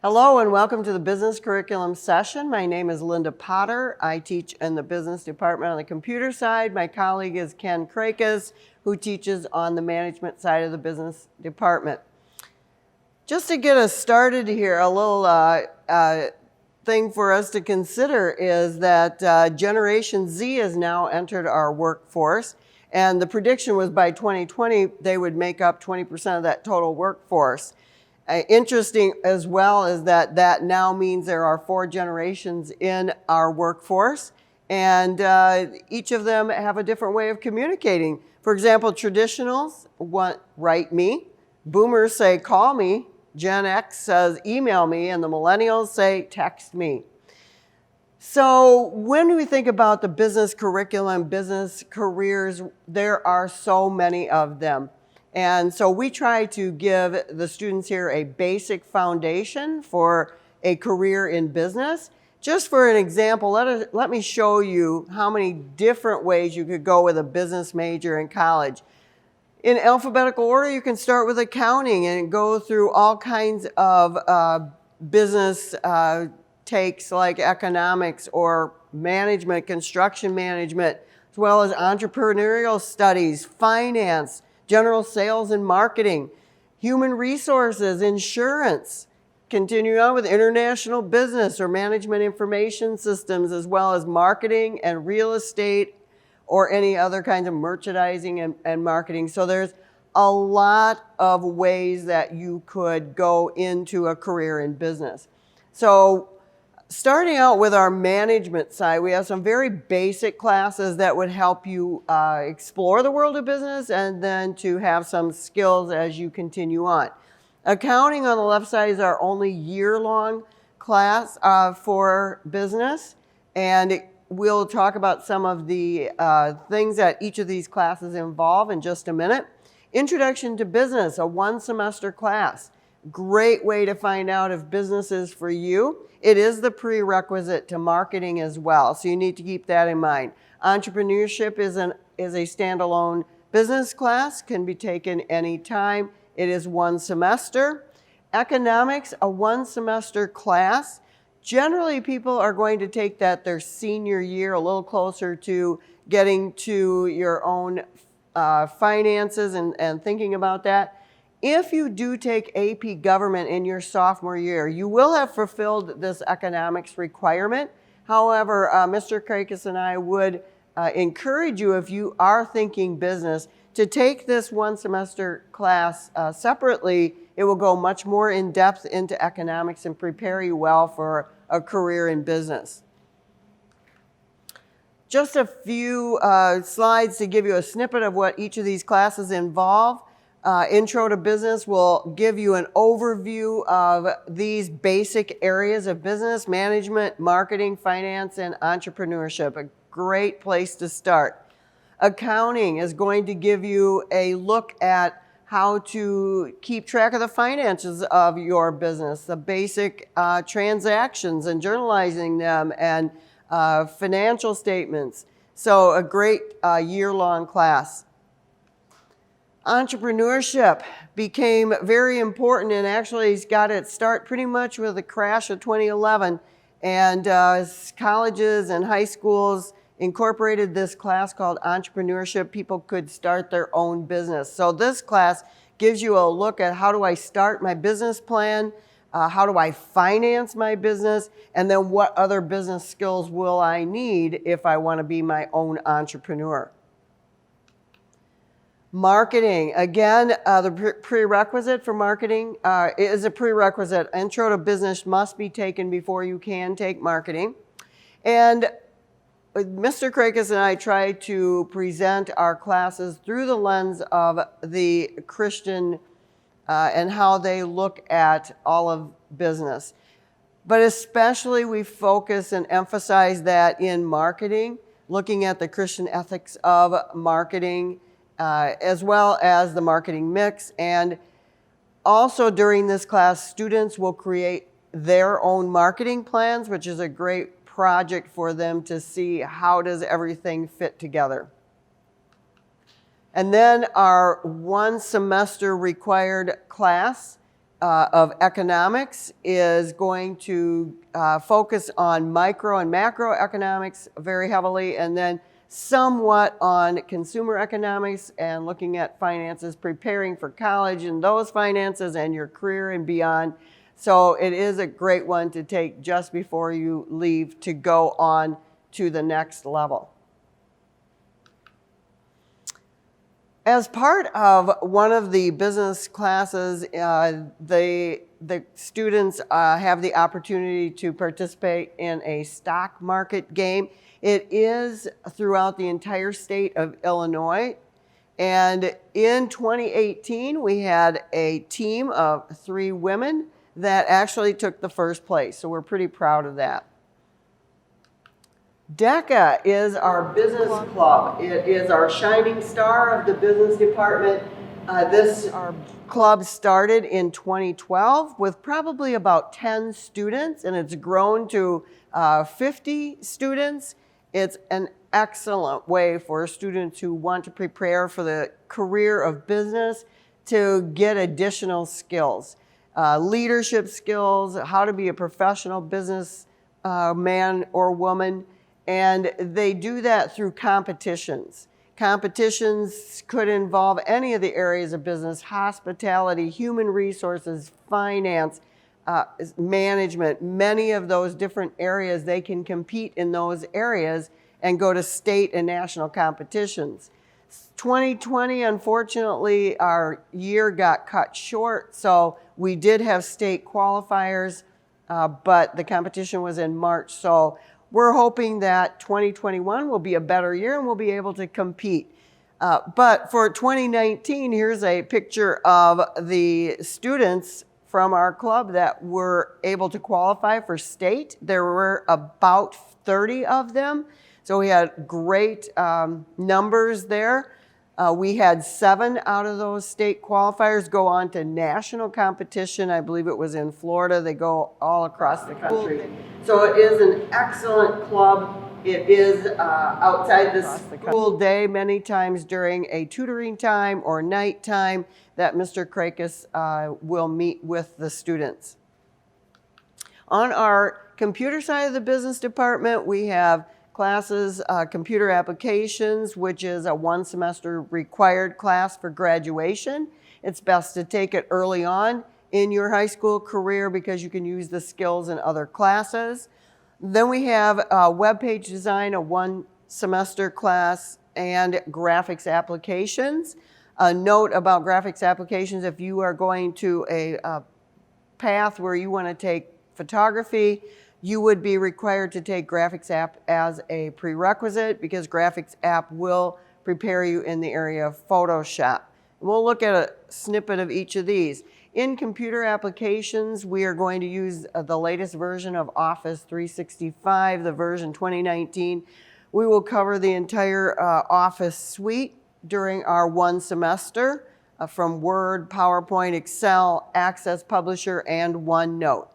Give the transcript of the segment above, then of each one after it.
Hello and welcome to the business curriculum session. My name is Linda Potter. I teach in the business department on the computer side. My colleague is Ken Krakis, who teaches on the management side of the business department. Just to get us started here, a little thing for us to consider is that Generation Z has now entered our workforce, and the prediction was by 2020 they would make up 20% of that total workforce. Interesting as well is that now means there are 4 generations in our workforce, and each of them have a different way of communicating. For example, traditionals want write me, boomers say call me, Gen X says email me, and the millennials say text me. So when we think about the business curriculum, business careers, there are so many of them. And so we try to give the students here a basic foundation for a career in business. Just for an example, let me show you how many different ways you could go with a business major in college. In alphabetical order, you can start with accounting and go through all kinds of business takes like economics or management, construction management, as well as entrepreneurial studies, finance, general sales and marketing, human resources, insurance. Continue on with international business or management information systems, as well as marketing and real estate or any other kinds of merchandising and marketing. So there's a lot of ways that you could go into a career in business. So starting out with our management side, we have some very basic classes that would help you explore the world of business and then to have some skills as you continue on. Accounting on the left side is our only year-long class for business, and we'll talk about some of the things that each of these classes involve in just a minute. Introduction to Business, a 1-semester class. Great way to find out if business is for you. It is the prerequisite to marketing as well, so you need to keep that in mind. Entrepreneurship is a standalone business class, can be taken anytime. It is 1 semester. Economics, a 1-semester class. Generally, people are going to take that their senior year, a little closer to getting to your own finances and thinking about that. If you do take AP Government in your sophomore year, you will have fulfilled this economics requirement. However, Mr. Krakis and I would encourage you, if you are thinking business, to take this 1-semester class separately. It will go much more in depth into economics and prepare you well for a career in business. Just a few slides to give you a snippet of what each of these classes involve. Intro to Business will give you an overview of these basic areas of business: management, marketing, finance, and entrepreneurship. A great place to start. Accounting is going to give you a look at how to keep track of the finances of your business, the basic transactions and journalizing them, and financial statements. So a great year-long class. Entrepreneurship became very important, and actually got its start pretty much with the crash of 2011. And colleges and high schools incorporated this class called Entrepreneurship. People could start their own business. So this class gives you a look at how do I start my business plan, how do I finance my business, and then what other business skills will I need if I want to be my own entrepreneur. Marketing, again, the prerequisite for marketing is a prerequisite. Intro to Business must be taken before you can take marketing. And Mr. Krakis and I try to present our classes through the lens of the Christian and how they look at all of business. But especially we focus and emphasize that in marketing, looking at the Christian ethics of marketing, as well as the marketing mix. And also during this class, students will create their own marketing plans, which is a great project for them to see how does everything fit together. And then our 1-semester required class of economics is going to focus on micro and macroeconomics very heavily, and then somewhat on consumer economics and looking at finances, preparing for college and those finances and your career and beyond. So it is a great one to take just before you leave to go on to the next level. As part of one of the business classes, the students have the opportunity to participate in a stock market game. It is throughout the entire state of Illinois. And in 2018, we had a team of 3 women that actually took the first place. So we're pretty proud of that. DECA is our business club. It is our shining star of the business department. This club started in 2012 with probably about 10 students, and it's grown to 50 students. It's an excellent way for students who want to prepare for the career of business to get additional skills, leadership skills, how to be a professional business man or woman. And they do that through competitions. Competitions could involve any of the areas of business: hospitality, human resources, finance, management. Many of those different areas, they can compete in those areas and go to state and national competitions. 2020, unfortunately, our year got cut short, so we did have state qualifiers, but the competition was in March. So we're hoping that 2021 will be a better year and we'll be able to compete. But for 2019, here's a picture of the students from our club that were able to qualify for state. There were about 30 of them. So we had great numbers there. We had 7 out of those state qualifiers go on to national competition. I believe it was in Florida. They go all across the country. So it is an excellent club. It is outside the school day, many times during a tutoring time or night time, that Mr. Krakis will meet with the students. On our computer side of the business department, we have classes, computer applications, which is a 1 semester required class for graduation. It's best to take it early on in your high school career because you can use the skills in other classes. Then we have web page design, a 1 semester class, and graphics applications. A note about graphics applications: if you are going to a path where you want to take photography, you would be required to take graphics app as a prerequisite because graphics app will prepare you in the area of Photoshop. We'll look at a snippet of each of these. In computer applications, we are going to use the latest version of Office 365, the version 2019. We will cover the entire Office suite during our 1 semester from Word, PowerPoint, Excel, Access Publisher, and OneNote.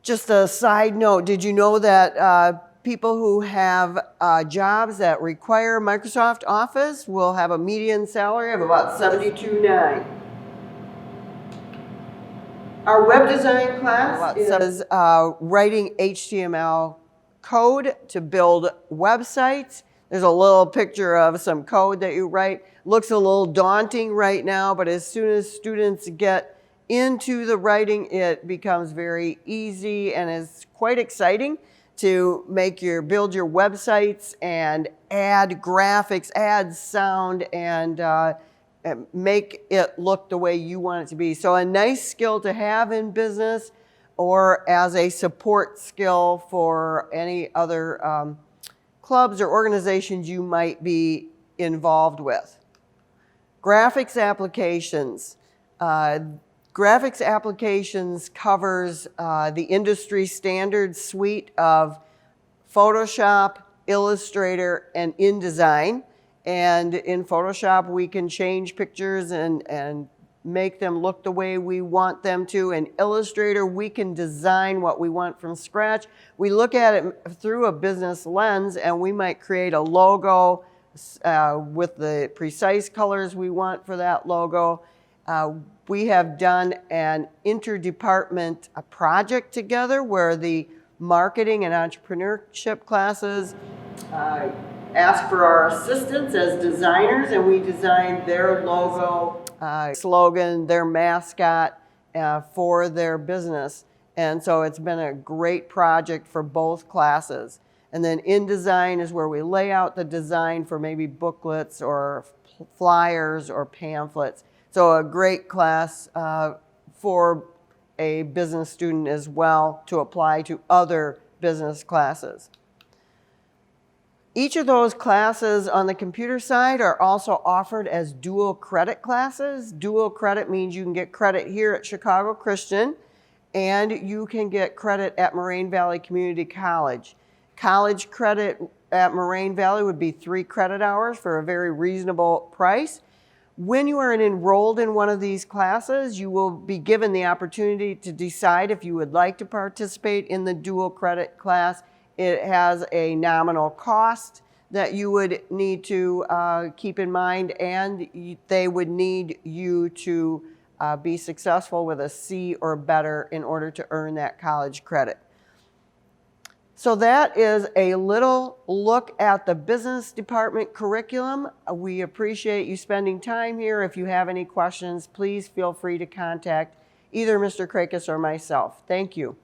Just a side note, did you know that people who have jobs that require Microsoft Office will have a median salary of about $72,900? Our web design class is writing HTML code to build websites. There's a little picture of some code that you write. Looks a little daunting right now, but as soon as students get into the writing, it becomes very easy and is quite exciting to build your websites and add graphics, add sound, and make it look the way you want it to be. So a nice skill to have in business or as a support skill for any other clubs or organizations you might be involved with. Graphics applications. Graphics applications covers the industry standard suite of Photoshop, Illustrator, and InDesign. And in Photoshop, we can change pictures and make them look the way we want them to. In Illustrator, we can design what we want from scratch. We look at it through a business lens, and we might create a logo with the precise colors we want for that logo. We have done an interdepartment project together where the marketing and entrepreneurship classes asked for our assistance as designers, and we designed their logo, slogan, their mascot for their business. And so it's been a great project for both classes. And then InDesign is where we lay out the design for maybe booklets or flyers or pamphlets. So a great class for a business student as well to apply to other business classes. Each of those classes on the computer side are also offered as dual credit classes. Dual credit means you can get credit here at Chicago Christian and you can get credit at Moraine Valley Community College. College credit at Moraine Valley would be 3 credit hours for a very reasonable price. When you are enrolled in one of these classes, you will be given the opportunity to decide if you would like to participate in the dual credit class. It has a nominal cost that you would need to keep in mind, and they would need you to be successful with a C or better in order to earn that college credit. So that is a little look at the business department curriculum. We appreciate you spending time here. If you have any questions, please feel free to contact either Mr. Krakis or myself. Thank you.